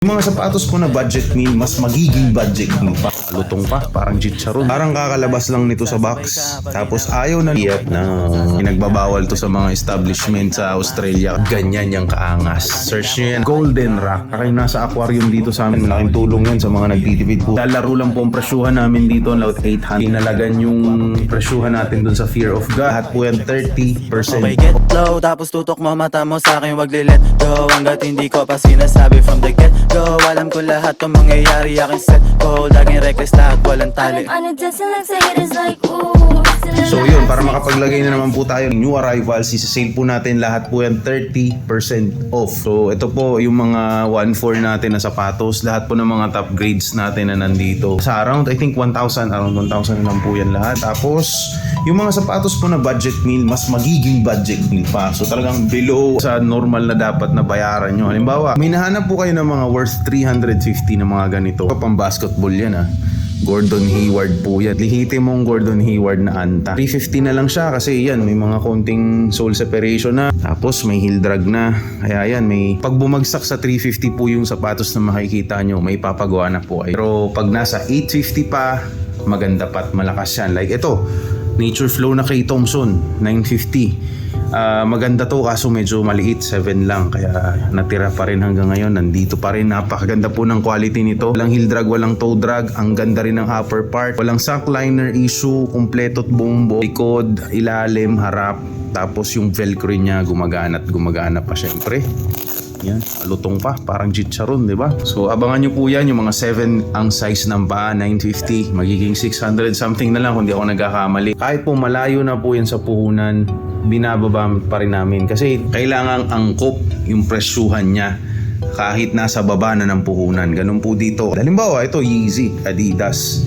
Yung mga sapatos ko na budget meal, mas magiging budget meal pa. Lutong pa, parang chicharon. Parang kakalabas lang nito sa box. Tapos ayaw na iyat na pinagbabawal to sa mga establishment sa Australia. Ganyan yung kaangas. Search nyo yan. Golden Rock. Kayo nasa aquarium dito sa amin. Malaking tulong yan sa mga nagtitipid po. Lalaro lang po ang presyuhan namin dito. Laut 800. Pinalagan yung presyuhan natin dun sa Fear of God. Lahat po yan 30%. Okay, get low, tapos tutok mo mata mo sa akin, wag let go. Hanggat hindi ko pa sinasabi from the get go. Alam ko lahat ng mangyayari, aking set goal. Laging reckless, lahat walang tali. So yun, para makapaglagay na naman po tayo ng new arrivals, isa-sale po natin lahat po yan 30% off. So ito po yung mga 1.4 natin na sapatos, lahat po ng mga top grades natin na nandito. Sa around, I think 1,000, around 1,000 na lang po yan lahat. Tapos yung mga sapatos po na budget meal, mas magiging budget meal pa. So talagang below sa normal na dapat na bayaran nyo. Halimbawa, may nahanap po kayo ng mga worth 350 na mga ganito. Pang basketball yan Gordon Hayward po yan. Lihitin mong Gordon Hayward na anta. 350 na lang siya kasi yan, may mga konting sole separation na. Tapos may heel drag na. Kaya yan, may pag bumagsak sa 350 po yung sapatos na makikita nyo, may papagawa na po kayo. Pero pag nasa 850 pa, maganda pa at malakas yan. Like ito, Nature Flow na kay Thompson, 950. Maganda to kaso medyo maliit, 7 lang, kaya natira pa rin hanggang ngayon, nandito pa rin. Napakaganda po ng quality nito, walang heel drag, walang toe drag, ang ganda rin ng upper part, walang sock liner issue, kumpleto at bumbo, likod, ilalim, harap, tapos yung velcro niya gumagana at gumagana pa syempre. Yan, lutong pa, parang chicharon, di ba? So abangan nyo po yan, yung mga 7 ang size ng paa, 950, magiging 600 something na lang kung di ako nagkakamali. Kahit po malayo na po yan sa puhunan, binababa pa rin namin kasi kailangang angkop yung presyuhan niya kahit nasa baba na ng puhunan. Ganun po dito. Halimbawa, ito Yeezy, Adidas.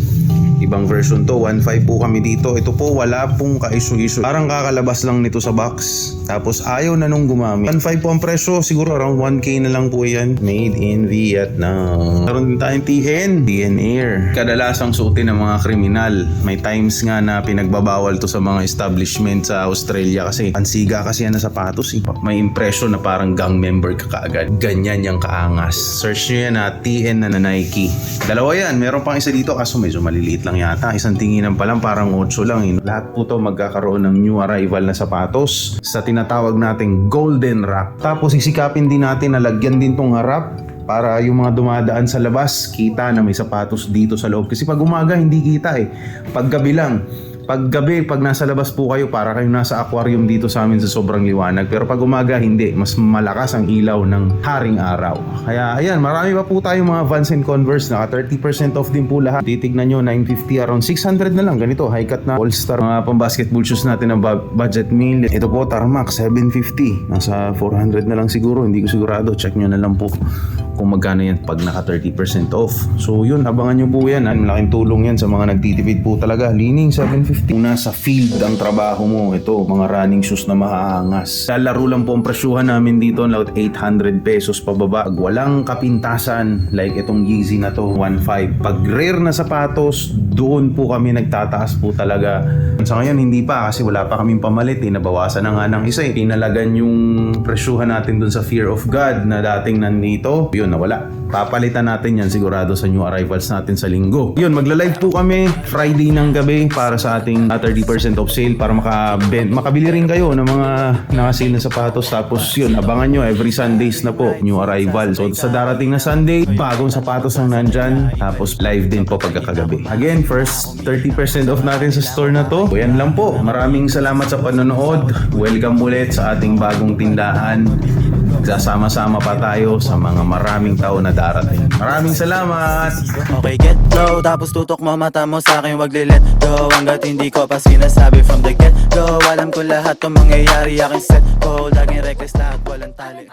Ibang version to, 1.5 po kami dito. Ito po wala pong ka-issue-issue. Parang kakalabas lang nito sa box. Tapos ayaw na nung gumamit. 1.5 po ang presyo, siguro around 1K na lang po yan. Made in Vietnam. Meron din tayong TN Air. Kadalasang suotin ng mga kriminal. May times nga na pinagbabawal to sa mga establishment sa Australia kasi pansiga kasi yan na sapatos. May impression na parang gang member ka kaagad. Ganyan yung kaangas. Search nyo yan TN na Nike. Dalawa yan. Meron pang isa dito kaso medyo maliliit lang yata. Isang tinginan pa lang, parang 8 lang. Lahat po to magkakaroon ng new arrival na sapatos sa tinatawag nating Golden Rock. Tapos isikapin din natin na lagyan din tong harap para yung mga dumadaan sa labas kita na may sapatos dito sa loob. Kasi pag umaga hindi kita pag gabi lang. Pag gabi, pag nasa labas po kayo, para kayong nasa aquarium dito sa amin sa sobrang liwanag. Pero pag umaga, hindi. Mas malakas ang ilaw ng haring araw. Kaya ayan, marami pa po tayong mga Vans and Converse. Naka 30% off din po lahat. Titignan nyo, 950, around 600 na lang. Ganito, high cut na all-star. Mga pang-basketball shoes natin ng budget meal. Ito po, Tarmac, 750. Nasa 400 na lang siguro. Hindi ko sigurado. Check nyo na lang po kung magkano yan pag naka 30% off. So yun, abangan nyo po yan. Malaking tulong yan sa mga nagtitipid po talaga. Lining 750. Kung nasa field ang trabaho mo, ito, mga running shoes na mahaangas. Lalaro lang po ang presyuhan namin dito, laut 800 pesos pababa. Pag walang kapintasan, like itong Yeezy na to, 1.5. Pag rare na sapatos, doon po kami nagtataas po talaga. Sa ngayon, hindi pa kasi wala pa kaming pamalit. Nabawasan na nga ng isa. Tinalagan yung presyuhan natin dun sa Fear of God na dating nandito. Yun, nawala. Papalitan natin yan sigurado sa new arrivals natin sa linggo. Yun, magla-live po kami Friday ng gabi para sa ating 30% off sale para makabili rin kayo ng mga naka-sale na sapatos. Tapos yun, abangan nyo every Sundays na po, new arrival. So sa darating na Sunday, bagong sapatos ang nandyan. Tapos live din po pagkakagabi. Again, first 30% off natin sa store na to. So yan lang po. Maraming salamat sa panonood. Welcome ulit sa ating bagong tindahan. Sasama-sama pa tayo sa mga maraming taon na darating. Maraming salamat! Okay, get low, tapos tutok mo mata mo sa akin, wag let go. Hanggat hindi ko pa sinasabi from the get go. Alam ko lahat ng mangyayari, aking set goal. Laging reckless, lahat walang tali.